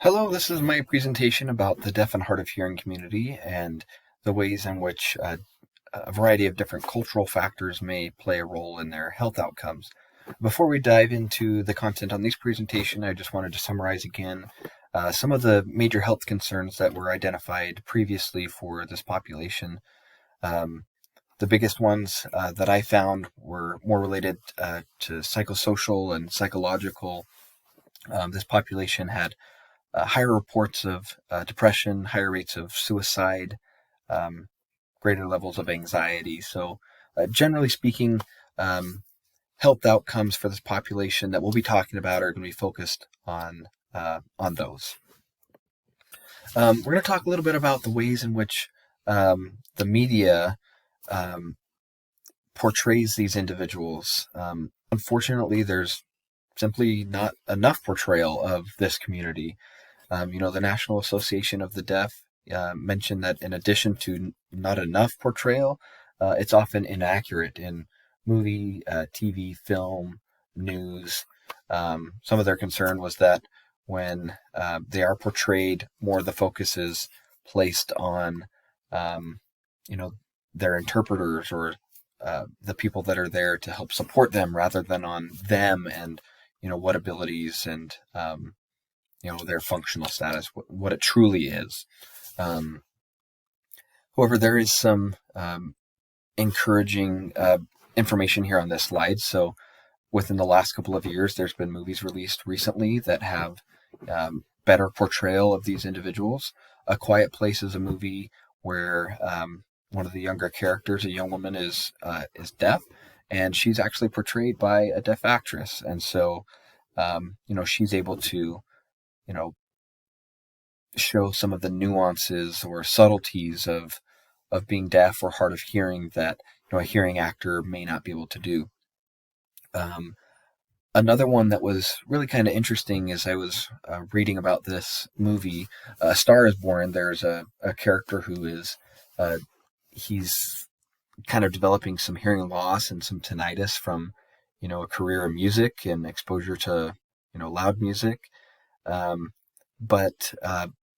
Hello, this is my presentation about the deaf and hard of hearing community and the ways in which a variety of different cultural factors may play a role in their health outcomes. Before we dive into the content on this presentation, I just wanted to summarize again some of the major health concerns that were identified previously for this population. The biggest ones that I found were more related to psychosocial and psychological. This population had higher reports of depression, higher rates of suicide, um, greater levels of anxiety. So, generally speaking, health outcomes for this population that we'll be talking about are going to be focused on those. We're going to talk a little bit about the ways in which the media portrays these individuals. Unfortunately, there's simply not enough portrayal of this community. The National Association of the Deaf mentioned that in addition to not enough portrayal, it's often inaccurate in movie, TV, film, news. Some of their concern was that when they are portrayed, more of the focus is placed on, their interpreters or the people that are there to help support them rather than on them and, what abilities and, their functional status, what it truly is. However, there is some encouraging information here on this slide. So within the last couple of years, there's been movies released recently that have better portrayal of these individuals. A Quiet Place is a movie where one of the younger characters, a young woman, is deaf, and she's actually portrayed by a deaf actress. And so, she's able to show some of the nuances or subtleties of being deaf or hard of hearing that a hearing actor may not be able to do. Another one that was really kind of interesting as I was reading about this movie, A Star is Born. There's a character who is he's kind of developing some hearing loss and some tinnitus from a career in music and exposure to loud music. But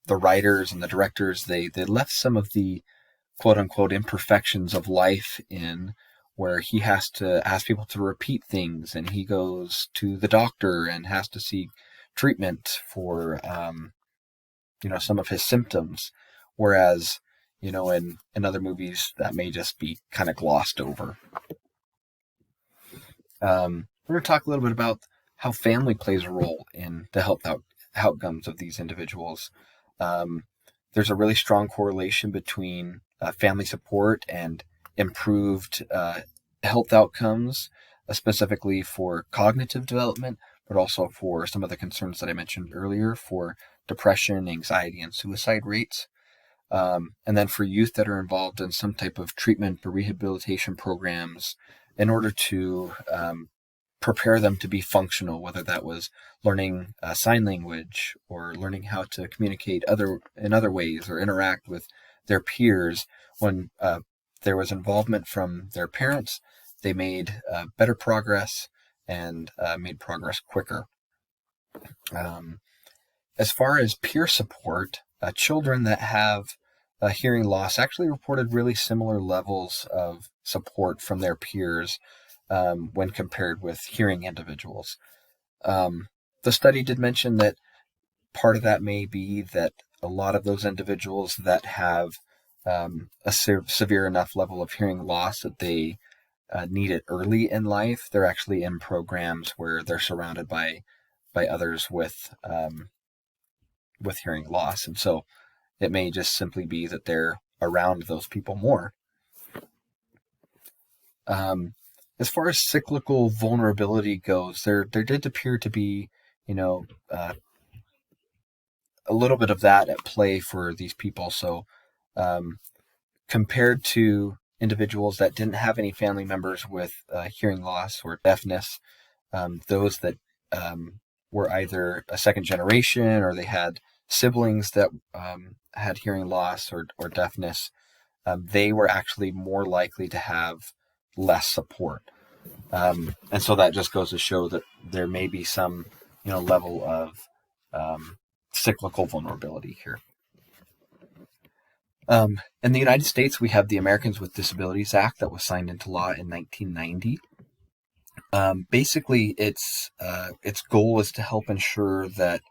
the writers and the directors, they left some of the quote unquote imperfections of life in, where he has to ask people to repeat things, and he goes to the doctor and has to seek treatment for some of his symptoms, whereas in other movies that may just be kind of glossed over. We're going to talk a little bit about how family plays a role in the health outcomes of these individuals. There's a really strong correlation between family support and improved health outcomes, specifically for cognitive development, but also for some of the concerns that I mentioned earlier for depression, anxiety, and suicide rates. And then for youth that are involved in some type of treatment or rehabilitation programs in order to prepare them to be functional, whether that was learning sign language or learning how to communicate in other ways or interact with their peers. When there was involvement from their parents, they made better progress and made progress quicker. As far as peer support, children that have hearing loss actually reported really similar levels of support from their peers when compared with hearing individuals. The study did mention that part of that may be that a lot of those individuals that have a severe enough level of hearing loss that they need it early in life, they're actually in programs where they're surrounded by others with hearing loss, and so it may just simply be that they're around those people more. As far as cyclical vulnerability goes, there did appear to be, a little bit of that at play for these people. So, compared to individuals that didn't have any family members with hearing loss or deafness, those that were either a second generation or they had siblings that had hearing loss or deafness, they were actually more likely to have less support. And so that just goes to show that there may be some, level of cyclical vulnerability here. In the United States, we have the Americans with Disabilities Act that was signed into law in 1990. Basically, its goal is to help ensure that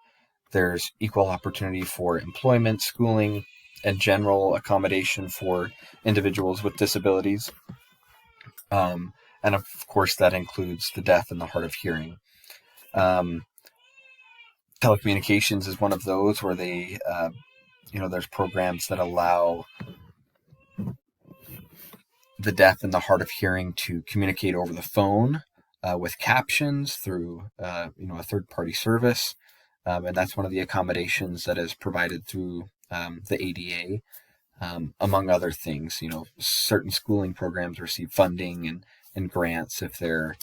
there's equal opportunity for employment, schooling, and general accommodation for individuals with disabilities. And of course, that includes the deaf and the hard of hearing. Telecommunications is one of those where they, there's programs that allow the deaf and the hard of hearing to communicate over the phone with captions through, a third-party service. And that's one of the accommodations that is provided through the ADA. Among other things, certain schooling programs receive funding and grants if they're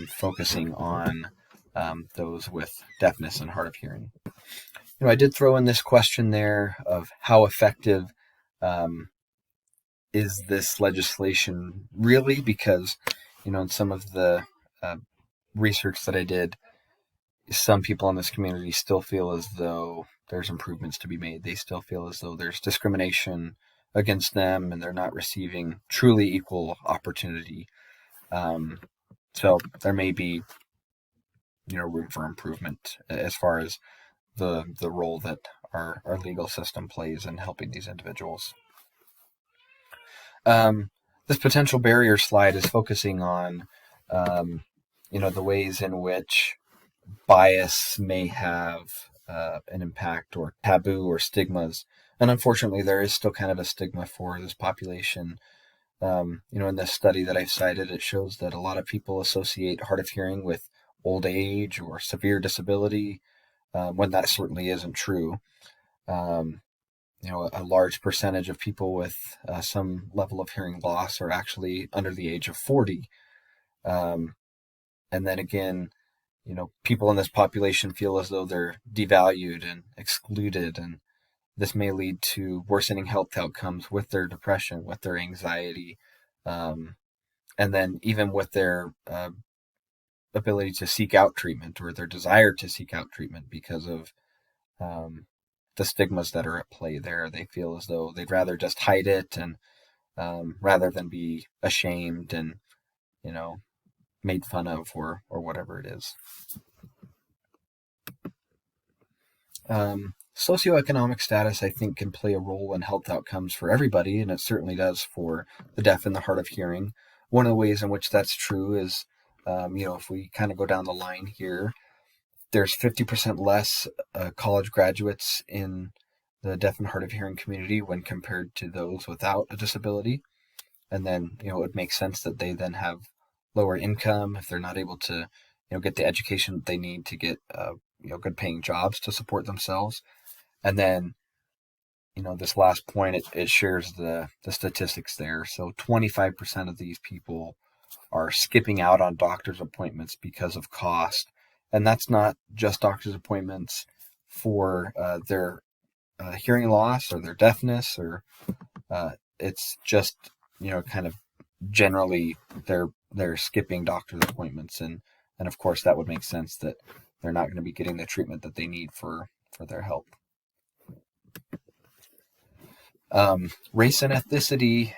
focusing on those with deafness and hard of hearing. I did throw in this question there of how effective is this legislation really? Because, in some of the research that I did, some people in this community still feel as though there's improvements to be made. They still feel as though there's discrimination against them and they're not receiving truly equal opportunity. So there may be, room for improvement as far as the role that our legal system plays in helping these individuals. This potential barrier slide is focusing on, the ways in which bias may have an impact, or taboo, or stigmas. And unfortunately, there is still kind of a stigma for this population. In this study that I've cited, it shows that a lot of people associate hard of hearing with old age or severe disability, when that certainly isn't true. A large percentage of people with some level of hearing loss are actually under the age of 40. And then again, people in this population feel as though they're devalued and excluded, and this may lead to worsening health outcomes with their depression, with their anxiety, and then even with their ability to seek out treatment, or their desire to seek out treatment, because of the stigmas that are at play there. They feel as though they'd rather just hide it, and rather than be ashamed and, made fun of, or whatever it is. Socioeconomic status, I think, can play a role in health outcomes for everybody, and it certainly does for the deaf and the hard of hearing. One of the ways in which that's true is, if we kind of go down the line here, there's 50% less college graduates in the deaf and hard of hearing community when compared to those without a disability. And then, it would make sense that they then have lower income if they're not able to, get the education that they need to get, good paying jobs to support themselves. And then, this last point, it shares the statistics there. So 25% of these people are skipping out on doctor's appointments because of cost. And that's not just doctor's appointments for their hearing loss or their deafness, or it's just, kind of generally they're skipping doctor's appointments. And of course, that would make sense that they're not going to be getting the treatment that they need for their health. Race and ethnicity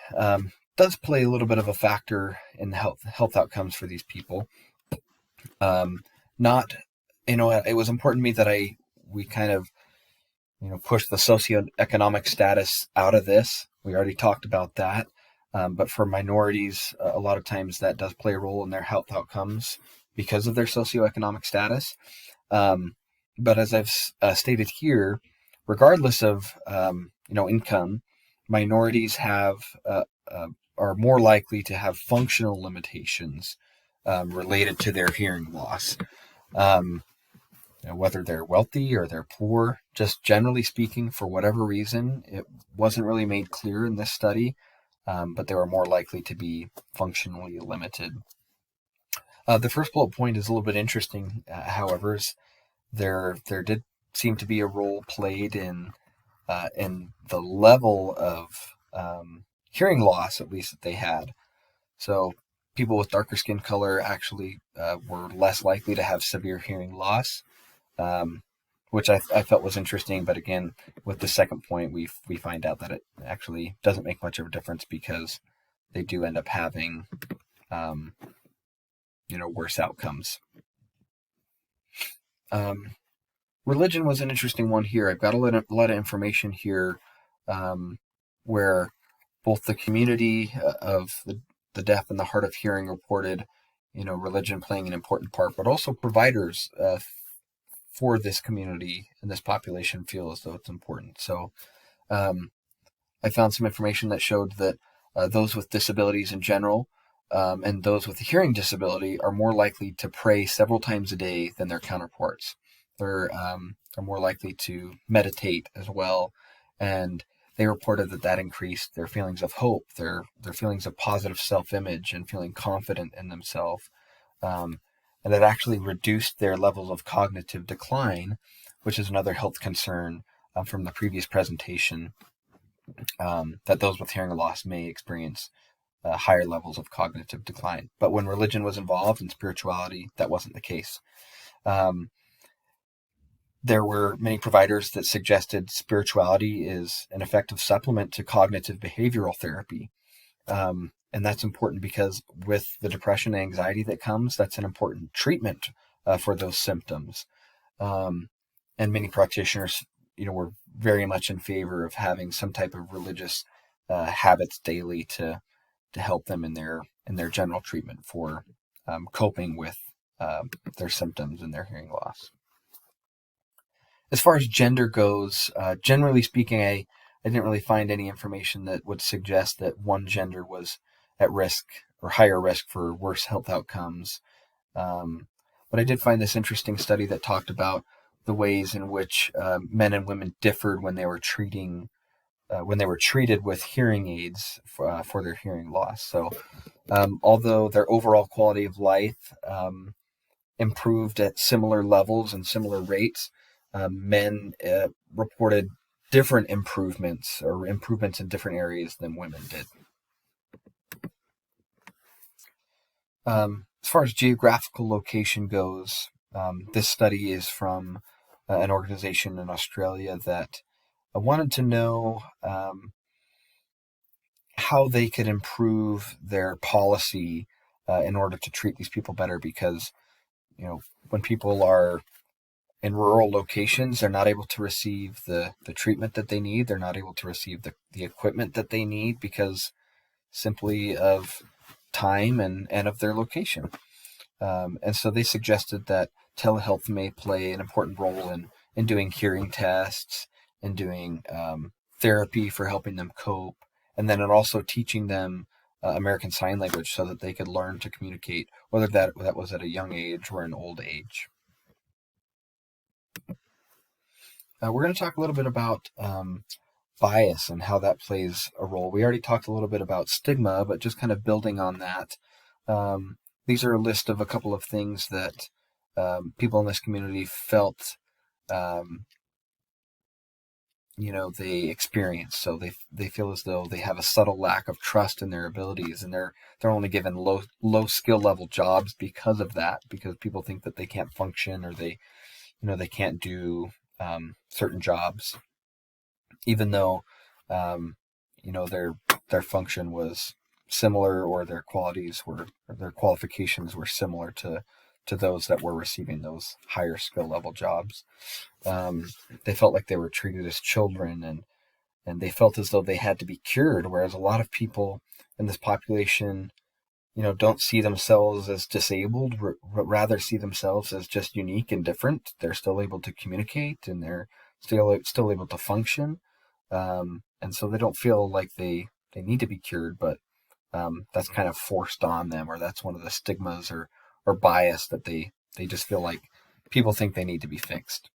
does play a little bit of a factor in health outcomes for these people. It was important to me that we kind of, push the socioeconomic status out of this. We already talked about that. But for minorities, a lot of times that does play a role in their health outcomes because of their socioeconomic status. But as I've stated here, regardless of, income, minorities are more likely to have functional limitations related to their hearing loss. Whether they're wealthy or they're poor, just generally speaking, for whatever reason, it wasn't really made clear in this study, but they were more likely to be functionally limited. The first bullet point is a little bit interesting, however, is there did seem to be a role played in the level of hearing loss, at least, that they had. So people with darker skin color actually were less likely to have severe hearing loss. which I felt was interesting. But again, with the second point, we find out that it actually doesn't make much of a difference because they do end up having, worse outcomes. Religion was an interesting one here. I've got a lot of information here where both the community of the deaf and the hard of hearing reported, religion playing an important part, but also providers for this community and this population feel as though it's important. So I found some information that showed that those with disabilities in general and those with a hearing disability are more likely to pray several times a day than their counterparts. They're more likely to meditate as well, and they reported that increased their feelings of hope, their feelings of positive self-image, and feeling confident in themselves. And it actually reduced their levels of cognitive decline, which is another health concern from the previous presentation, that those with hearing loss may experience higher levels of cognitive decline. But when religion was involved in spirituality, that wasn't the case. There were many providers that suggested spirituality is an effective supplement to cognitive behavioral therapy. And that's important because with the depression and anxiety that comes, that's an important treatment for those symptoms. And many practitioners, were very much in favor of having some type of religious habits daily to help them in their general treatment for coping with their symptoms and their hearing loss. As far as gender goes, generally speaking, I didn't really find any information that would suggest that one gender was at risk or higher risk for worse health outcomes. But I did find this interesting study that talked about the ways in which men and women differed when they were treated with hearing aids for their hearing loss. So, although their overall quality of life improved at similar levels and similar rates, men reported different improvements in different areas than women did. As far as geographical location goes, this study is from an organization in Australia that wanted to know how they could improve their policy in order to treat these people better, because when people are in rural locations, they're not able to receive the treatment that they need. They're not able to receive the equipment that they need because simply of time and of their location. And so they suggested that telehealth may play an important role in doing hearing tests and doing therapy for helping them cope, and then also teaching them American Sign Language so that they could learn to communicate, whether that was at a young age or an old age. We're going to talk a little bit about bias and how that plays a role. We already talked a little bit about stigma, but just kind of building on that. These are a list of a couple of things that people in this community felt, they experience. So they feel as though they have a subtle lack of trust in their abilities, and they're only given low skill level jobs because of that, because people think that they can't function, or they can't do certain jobs, even though their function was similar, or their qualifications were similar to those that were receiving those higher skill level jobs. They felt like they were treated as children, and they felt as though they had to be cured, whereas a lot of people in this population don't see themselves as disabled, but rather see themselves as just unique and different. They're still able to communicate, and they're still able to function. And so they don't feel like they need to be cured, but that's kind of forced on them, or that's one of the stigmas or bias that they just feel like people think they need to be fixed.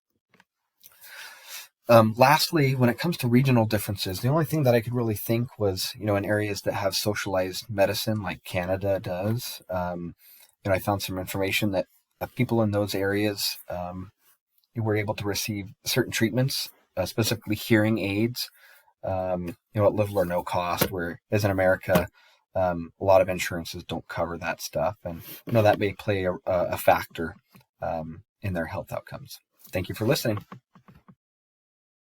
Lastly, when it comes to regional differences, the only thing that I could really think was, in areas that have socialized medicine like Canada does, I found some information that people in those areas were able to receive certain treatments, specifically hearing aids, at little or no cost, whereas in America, a lot of insurances don't cover that stuff. And, that may play a factor in their health outcomes. Thank you for listening.